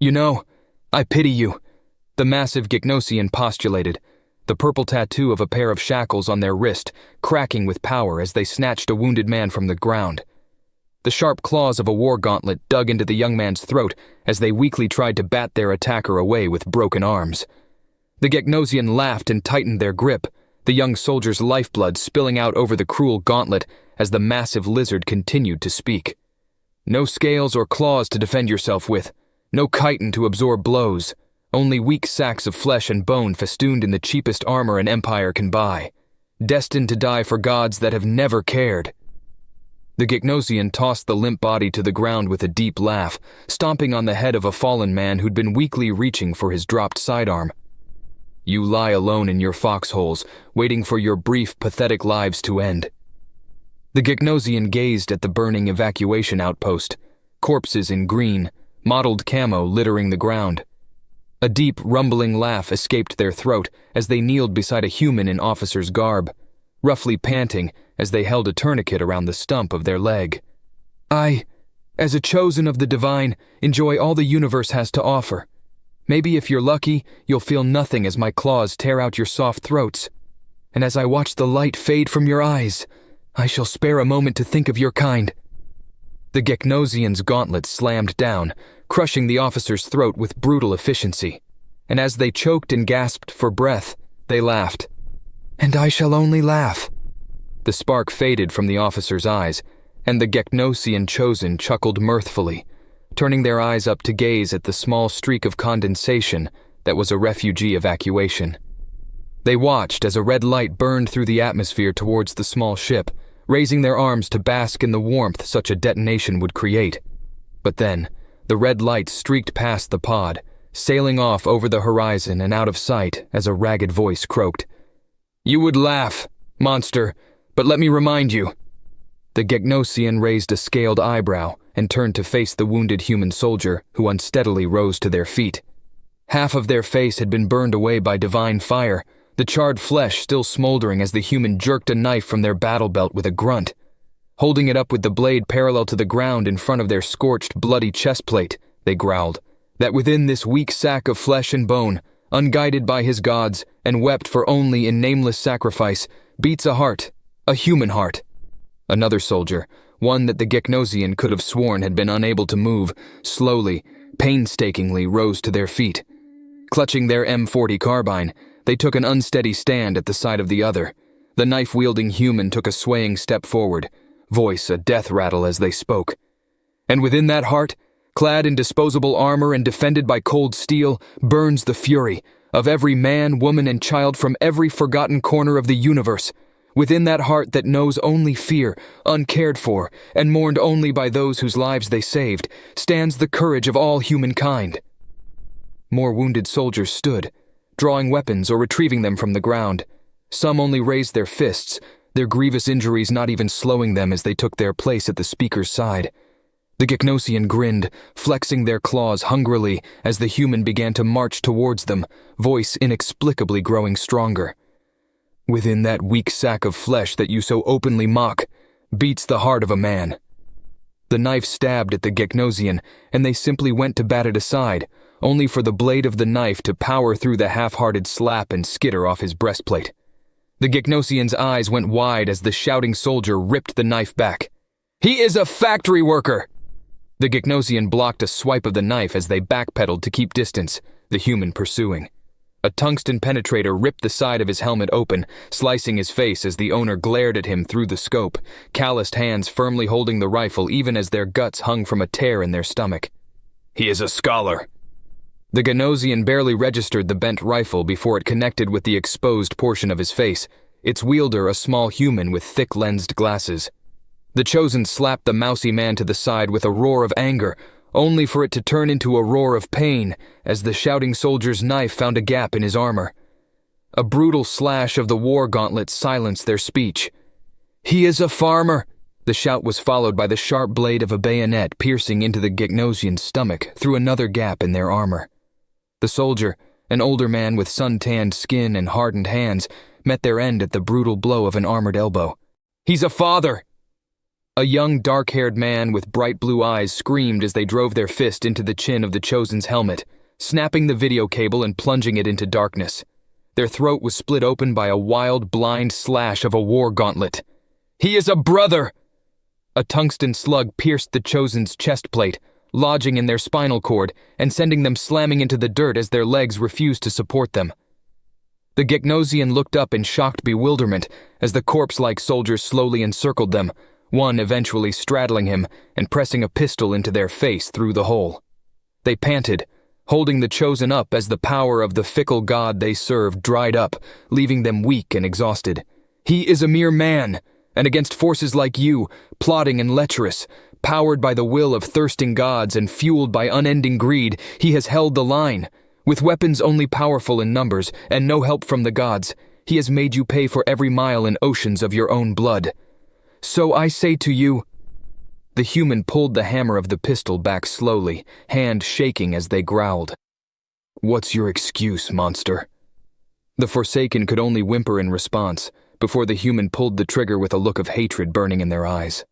"You know, I pity you," the massive Gecnosian postulated, the purple tattoo of a pair of shackles on their wrist cracking with power as they snatched a wounded man from the ground. The sharp claws of a war gauntlet dug into the young man's throat as they weakly tried to bat their attacker away with broken arms. The Gecnosian laughed and tightened their grip, the young soldier's lifeblood spilling out over the cruel gauntlet as the massive lizard continued to speak. "No scales or claws to defend yourself with, no chitin to absorb blows, only weak sacks of flesh and bone festooned in the cheapest armor an empire can buy, destined to die for gods that have never cared." The Gecnosian tossed the limp body to the ground with a deep laugh, stomping on the head of a fallen man who'd been weakly reaching for his dropped sidearm. "You lie alone in your foxholes, waiting for your brief, pathetic lives to end." The Gecnosian gazed at the burning evacuation outpost, corpses in green, mottled camo littering the ground. A deep, rumbling laugh escaped their throat as they kneeled beside a human in officer's garb, roughly panting as they held a tourniquet around the stump of their leg. "I, as a chosen of the divine, enjoy all the universe has to offer. Maybe if you're lucky, you'll feel nothing as my claws tear out your soft throats. And as I watch the light fade from your eyes, I shall spare a moment to think of your kind." The Gecnosian's gauntlet slammed down, crushing the officer's throat with brutal efficiency. And as they choked and gasped for breath, they laughed. "And I shall only laugh." The spark faded from the officer's eyes, and the Gecnosian chosen chuckled mirthfully, turning their eyes up to gaze at the small streak of condensation that was a refugee evacuation. They watched as a red light burned through the atmosphere towards the small ship, raising their arms to bask in the warmth such a detonation would create. But then, the red light streaked past the pod, sailing off over the horizon and out of sight as a ragged voice croaked, "You would laugh, monster, but let me remind you." The Gecnosian raised a scaled eyebrow and turned to face the wounded human soldier who unsteadily rose to their feet. Half of their face had been burned away by divine fire, the charred flesh still smoldering as the human jerked a knife from their battle belt with a grunt. Holding it up with the blade parallel to the ground in front of their scorched, bloody chest plate, they growled, that within this weak sack of flesh and bone, unguided by his gods and wept for only in nameless sacrifice, beats a heart, a human heart. Another soldier, one that the Gecnosian could have sworn had been unable to move, slowly, painstakingly rose to their feet. Clutching their M40 carbine, they took an unsteady stand at the side of the other. The knife-wielding human took a swaying step forward, voice a death rattle as they spoke. And within that heart, clad in disposable armor and defended by cold steel, burns the fury of every man, woman, and child from every forgotten corner of the universe. Within that heart that knows only fear, uncared for, and mourned only by those whose lives they saved, stands the courage of all humankind. More wounded soldiers stood, drawing weapons or retrieving them from the ground. Some only raised their fists, their grievous injuries not even slowing them as they took their place at the speaker's side. The Gecnosian grinned, flexing their claws hungrily as the human began to march towards them, voice inexplicably growing stronger. "Within that weak sack of flesh that you so openly mock, beats the heart of a man." The knife stabbed at the Gecnosian, and they simply went to bat it aside, only for the blade of the knife to power through the half-hearted slap and skitter off his breastplate. The Gecnosian's eyes went wide as the shouting soldier ripped the knife back. "He is a factory worker!" The Gecnosian blocked a swipe of the knife as they backpedaled to keep distance, the human pursuing. A tungsten penetrator ripped the side of his helmet open, slicing his face as the owner glared at him through the scope, calloused hands firmly holding the rifle even as their guts hung from a tear in their stomach. "He is a scholar." The Gecnosian barely registered the bent rifle before it connected with the exposed portion of his face, its wielder a small human with thick-lensed glasses. The chosen slapped the mousy man to the side with a roar of anger, only for it to turn into a roar of pain as the shouting soldier's knife found a gap in his armor. A brutal slash of the war gauntlet silenced their speech. "He is a farmer!" The shout was followed by the sharp blade of a bayonet piercing into the Gecnosian's stomach through another gap in their armor. The soldier, an older man with sun-tanned skin and hardened hands, met their end at the brutal blow of an armored elbow. "He's a father!" A young, dark-haired man with bright blue eyes screamed as they drove their fist into the chin of the Chosen's helmet, snapping the video cable and plunging it into darkness. Their throat was split open by a wild, blind slash of a war gauntlet. "He is a brother!" A tungsten slug pierced the Chosen's chest plate, lodging in their spinal cord and sending them slamming into the dirt as their legs refused to support them. The Gegnosian looked up in shocked bewilderment as the corpse-like soldiers slowly encircled them, one eventually straddling him and pressing a pistol into their face through the hole. They panted, holding the Chosen up as the power of the fickle god they served dried up, leaving them weak and exhausted. "He is a mere man, and against forces like you, plotting and lecherous, powered by the will of thirsting gods and fueled by unending greed, he has held the line. With weapons only powerful in numbers and no help from the gods, he has made you pay for every mile in oceans of your own blood. So I say to you..." The human pulled the hammer of the pistol back slowly, hand shaking as they growled. "What's your excuse, monster?" The Forsaken could only whimper in response, before the human pulled the trigger with a look of hatred burning in their eyes.